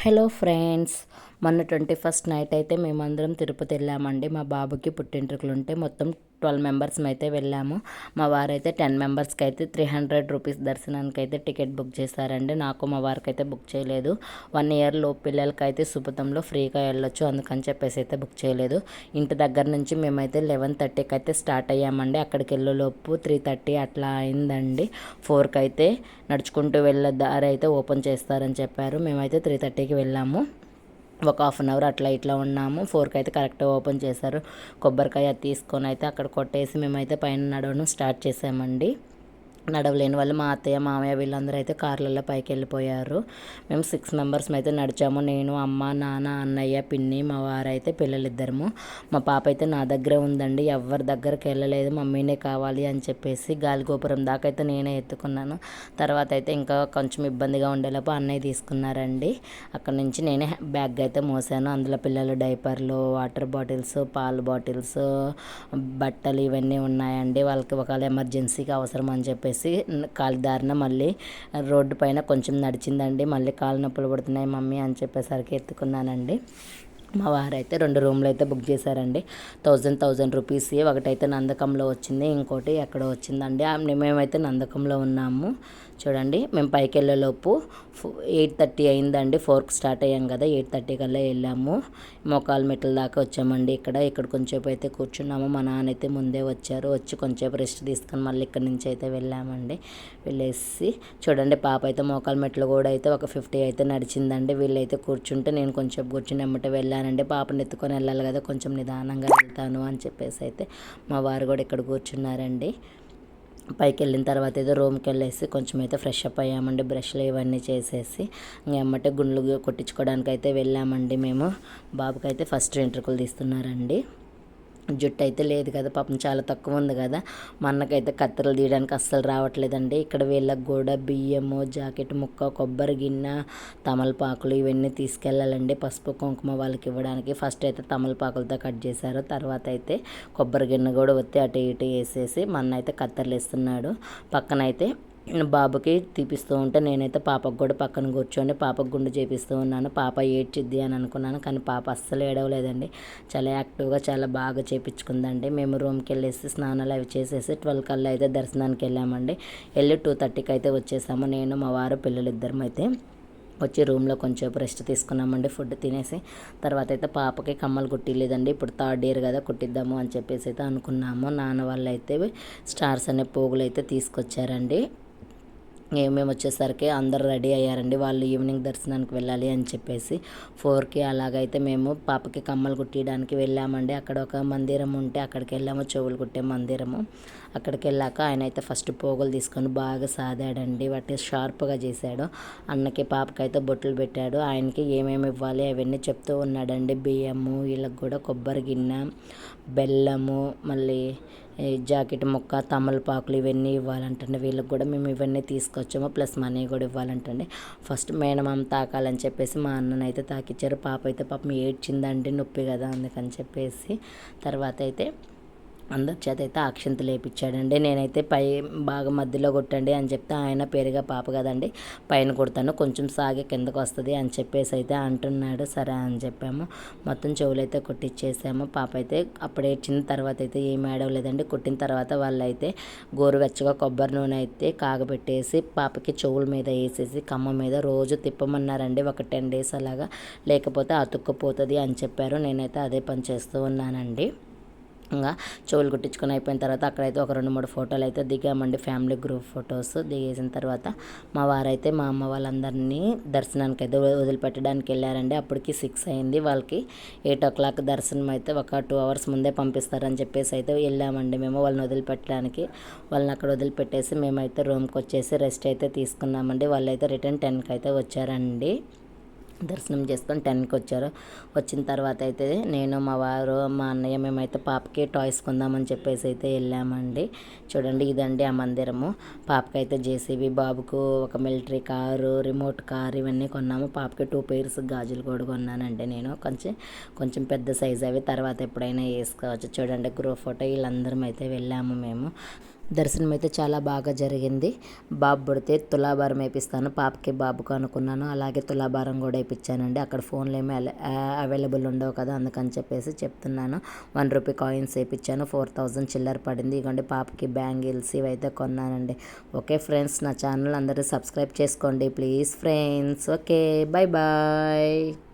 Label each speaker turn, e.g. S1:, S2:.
S1: Hello friends, మొన్న 21st night అయితే మేమందరం తిరుపతి వెళ్ళామండి. మా బాబుకి పుట్టింటికలు ఉంటే మొత్తం 12 మెంబర్స్ అయితే వెళ్ళాము. మా వారైతే 10 మెంబర్స్కి అయితే 300 రూపీస్ దర్శనానికి అయితే టికెట్ బుక్ చేశారండి. నాకు మా వారికి అయితే బుక్ చేయలేదు. 1 ఇయర్ లోపు పిల్లలకి అయితే సుపథంలో ఫ్రీగా వెళ్ళొచ్చు, అందుకని చెప్పేసి అయితే బుక్ చేయలేదు. ఇంటి దగ్గర నుంచి మేమైతే 11:30కి అయితే స్టార్ట్ అయ్యామండి. అక్కడికి వెళ్ళేలోపు 3:30 అట్లా అయిందండి. 4కి అయితే నడుచుకుంటూ వెళ్ళే దారి అయితే ఓపెన్ చేస్తారని చెప్పారు. మేమైతే 3:30కి వెళ్ళాము. ఒక హాఫ్ అన్ అవర్ అట్లా ఇట్లా ఉన్నాము. 4కి అయితే కరెక్ట్గా ఓపెన్ చేశారు. కొబ్బరికాయ తీసుకొని అయితే అక్కడ కొట్టేసి మేమైతే పైన నడవడం స్టార్ట్ చేసామండి. నడవలేని వాళ్ళు మా అత్తయ్య మామయ్య వీళ్ళందరూ అయితే కార్లలో పైకి వెళ్ళిపోయారు. మేము 6 మెంబర్స్ అయితే నడిచాము. నేను, అమ్మ, నాన్న, అన్నయ్య, పిన్ని, మా వారైతే పిల్లలిద్దరము. మా పాప అయితే నా దగ్గరే ఉందండి. ఎవరి దగ్గరికి వెళ్ళలేదు, మమ్మీనే కావాలి అని చెప్పేసి గాలిగోపురం దాకా అయితే నేనే ఎత్తుకున్నాను. తర్వాత అయితే ఇంకా కొంచెం ఇబ్బందిగా ఉండేలోపు అన్నయ్య తీసుకున్నారండి. అక్కడ నుంచి నేనే బ్యాగ్ అయితే మోసాను. అందులో పిల్లల డైపర్లు, వాటర్ బాటిల్స్, పాల బాటిల్స్, బట్టలు ఇవన్నీ ఉన్నాయండి. వాళ్ళకి ఒకవేళ ఎమర్జెన్సీకి అవసరం అని చెప్పేసి కాలి దారిన మళ్ళీ రోడ్డు పైన కొంచెం నడిచిందండి. మళ్ళీ కాలు నొప్పులు పడుతున్నాయి మమ్మీ అని చెప్పేసరికి ఎత్తుకున్నానండి. మా వారైతే 2 రూమ్లు అయితే బుక్ చేశారండి. 1000 రూపీస్. ఒకటైతే నందకంలో వచ్చింది, ఇంకోటి ఎక్కడ వచ్చిందండి. మేమైతే నందకంలో ఉన్నాము. చూడండి, మేము పైకి వెళ్ళేలోపు 8:30 అయిందండి. 4కి స్టార్ట్ అయ్యాం కదా, 8:30 కల్లా వెళ్ళాము. మోకాలు మెట్ల దాకా వచ్చామండి. ఇక్కడ కొంచెంసేపు అయితే కూర్చున్నాము. మా నాన్న అయితే ముందే వచ్చి కొంచెంసేపు రెస్ట్ తీసుకొని మళ్ళీ ఇక్కడ నుంచి అయితే వెళ్ళామండి. వెళ్ళేసి చూడండి, పాప అయితే మోకాలు మెట్లు కూడా అయితే ఒక 50 అయితే నడిచిందండి. వీళ్ళైతే కూర్చుంటే నేను కొంచెం కూర్చుని ఎమ్మటే వెళ్ళానండి. పాపని ఎత్తుకొని వెళ్ళాలి కదా, కొంచెం నిదానంగా వెళ్తాను అని చెప్పేసి అయితే మా వారు కూడా ఇక్కడ కూర్చున్నారండి. పైకి వెళ్ళిన తర్వాత అయితే రూమ్కి వెళ్ళేసి కొంచెం అయితే ఫ్రెష్ అప్ అయ్యామండి. బ్రష్లు ఇవన్నీ చేసేసి ఎమ్మటే గుండ్లు కొట్టించుకోవడానికి అయితే వెళ్ళామండి. మేము బాబుకి అయితే ఫస్ట్ వెంట్రుకలు తీస్తున్నారండి. జుట్టు అయితే లేదు కదా, పాపం చాలా తక్కువ ఉంది కదా. మా అన్నకైతే కత్తెరలు తీయడానికి అస్సలు రావట్లేదండి. ఇక్కడ వీళ్ళకి కూడా బియ్యము, జాకెట్ ముక్క, కొబ్బరి గిన్నె, తమలపాకులు ఇవన్నీ తీసుకెళ్ళాలండి. పసుపు కుంకుమ వాళ్ళకి ఇవ్వడానికి. ఫస్ట్ అయితే తమలపాకులతో కట్ చేశారు. తర్వాత అయితే కొబ్బరి గిన్నె కూడా ఒత్తి అటు ఇటు వేసేసి మా అన్న అయితే కత్తెరలు ఇస్తున్నాడు. పక్కనైతే బాబుకి తీపిస్తూ ఉంటే నేనైతే పాపకు కూడా పక్కన కూర్చొని పాపకు గుండు చేపిస్తూ ఉన్నాను. పాప ఏడ్చిద్ది అని అనుకున్నాను, కానీ పాప అస్సలు ఏడవలేదండి. చాలా యాక్టివ్గా చాలా బాగా చేపించుకుందండి. మేము రూమ్కి వెళ్ళేసి స్నానాలు అవి చేసేసి 12 కల్లా అయితే దర్శనానికి వెళ్ళామండి. వెళ్ళి 2:30కి అయితే వచ్చేసాము. నేను, మా వారు, పిల్లలిద్దరం అయితే వచ్చి రూమ్లో కొంచెం రెస్ట్ తీసుకున్నామండి. ఫుడ్ తినేసి తర్వాత అయితే పాపకి కమ్మలు కుట్టిలేదండి. ఇప్పుడు 3rd ఇయర్ కదా, కుట్టిద్దాము అని చెప్పేసి అయితే అనుకున్నాము. నాన్న వాళ్ళు అయితే స్టార్స్ అనే పోగులు అయితే తీసుకొచ్చారండి. మేము వచ్చేసరికి అందరు రెడీ అయ్యారండి. వాళ్ళు ఈవినింగ్ దర్శనానికి వెళ్ళాలి అని చెప్పేసి 4కి అలాగైతే మేము పాపకి కమ్మలు కుట్టడానికి వెళ్ళామండి. అక్కడ ఒక మందిరం ఉంటే అక్కడికి వెళ్ళాము, చెవులు కుట్టే మందిరము. అక్కడికి వెళ్ళాక ఆయన అయితే ఫస్ట్ పోగులు తీసుకొని బాగా సాదాడండి. వాటిని షార్ప్గా చేశాడు. అన్నకి పాపకైతే బొట్లు పెట్టాడు. ఆయనకి ఏమేమి ఇవ్వాలి అవన్నీ చెప్తూ ఉన్నాడండి. బియ్యము, వీళ్ళకి కూడా కొబ్బరి గిన్నె, బెల్లము, మళ్ళీ జాకెట్ ముక్క, తమలపాకులు ఇవన్నీ ఇవ్వాలంటండి. వీళ్ళకి కూడా మేము ఇవన్నీ తీసుకొచ్చాము, ప్లస్ మనీ కూడా ఇవ్వాలంటండి. ఫస్ట్ మేనమామ తాకాలని చెప్పేసి మా అన్ననైతే తాకిచ్చారు. పాప అయితే పాపం ఏడ్చిందండి, నొప్పి కదా అందుకని చెప్పేసి. తర్వాత అయితే అందరి చేత అయితే అక్షంతలు వేయించాడండి. నేనైతే బాగా మధ్యలో కొట్టండి అని చెప్తే ఆయన పేరుగా పాప కదండి, పైన కొడతాను, కొంచెం సాగి కిందకు వస్తుంది అని చెప్పేసి అయితే అంటున్నాడు. సరే అని చెప్పాము. మొత్తం చెవులు అయితే కొట్టించేసాము. పాప అయితే అప్పుడు ఏడ్చిన తర్వాత అయితే ఏమి ఏడవలేదండి. కొట్టిన తర్వాత వాళ్ళైతే గోరువెచ్చగా కొబ్బరి నూనె అయితే కాగబెట్టేసి పాపకి చెవుల మీద వేసేసి కమ్మ మీద రోజు తిప్పమన్నారండి. ఒక 10 days అలాగా, లేకపోతే అతుక్కుపోతుంది అని చెప్పారు. నేనైతే అదే పని చేస్తూ ఉన్నానండి. ఇంకా చెవులు కుట్టించుకొని అయిపోయిన తర్వాత అక్కడైతే ఒక 2-3 ఫోటోలు అయితే దిగామండి. ఫ్యామిలీ గ్రూప్ ఫొటోస్ దిగేసిన తర్వాత మా వారైతే మా అమ్మ వాళ్ళందరినీ దర్శనానికి అయితే వదిలిపెట్టడానికి వెళ్ళారండి. అప్పటికి 6 అయింది. వాళ్ళకి 8 o'clock దర్శనం అయితే ఒక 2 hours ముందే పంపిస్తారని చెప్పేసి అయితే వెళ్ళామండి. మేము వాళ్ళని వదిలిపెట్టడానికి, వాళ్ళని అక్కడ వదిలిపెట్టేసి మేమైతే రూమ్కి వచ్చేసి రెస్ట్ అయితే తీసుకున్నామండి. వాళ్ళైతే రిటర్న్ 10కి అయితే వచ్చారండి. దర్శనం చేసుకొని 10కి వచ్చారు. వచ్చిన తర్వాత అయితే నేను, మా వారు, మా అన్నయ్య మేమైతే పాపకి టాయ్స్ కొందామని చెప్పేసి అయితే వెళ్ళామండి. చూడండి, ఇదండి ఆ మందిరము. పాపకైతే జేసీబీ, బాబుకు ఒక మిలిటరీ కారు, రిమోట్ కార్ ఇవన్నీ కొన్నాము. పాపకి 2 pairs గాజులు కూడా కొన్నానండి నేను. కొంచెం పెద్ద సైజ్ అవి తర్వాత ఎప్పుడైనా వేసుకోవచ్చు. చూడండి గ్రూప్ ఫోటో, వీళ్ళందరం అయితే వెళ్ళాము మేము. దర్శనం అయితే చాలా బాగా జరిగింది. బాబు పుడితే తులాభారం వేపిస్తాను, పాపకి బాబుకు అనుకున్నాను. అలాగే తులాభారం కూడా వేయించానండి. అక్కడ ఫోన్లు ఏమీ అవైలబుల్ ఉండవు కదా, అందుకని చెప్పేసి చెప్తున్నాను. 1 రూపీ కాయిన్స్ వేయించాను. 4000 చిల్లర పడింది. ఇదిగోండి పాపకి బ్యాంగిల్స్ ఇవైతే కొన్నానండి. ఓకే ఫ్రెండ్స్, నా ఛానల్ అందరూ సబ్స్క్రైబ్ చేసుకోండి please friends. Okay, bye bye.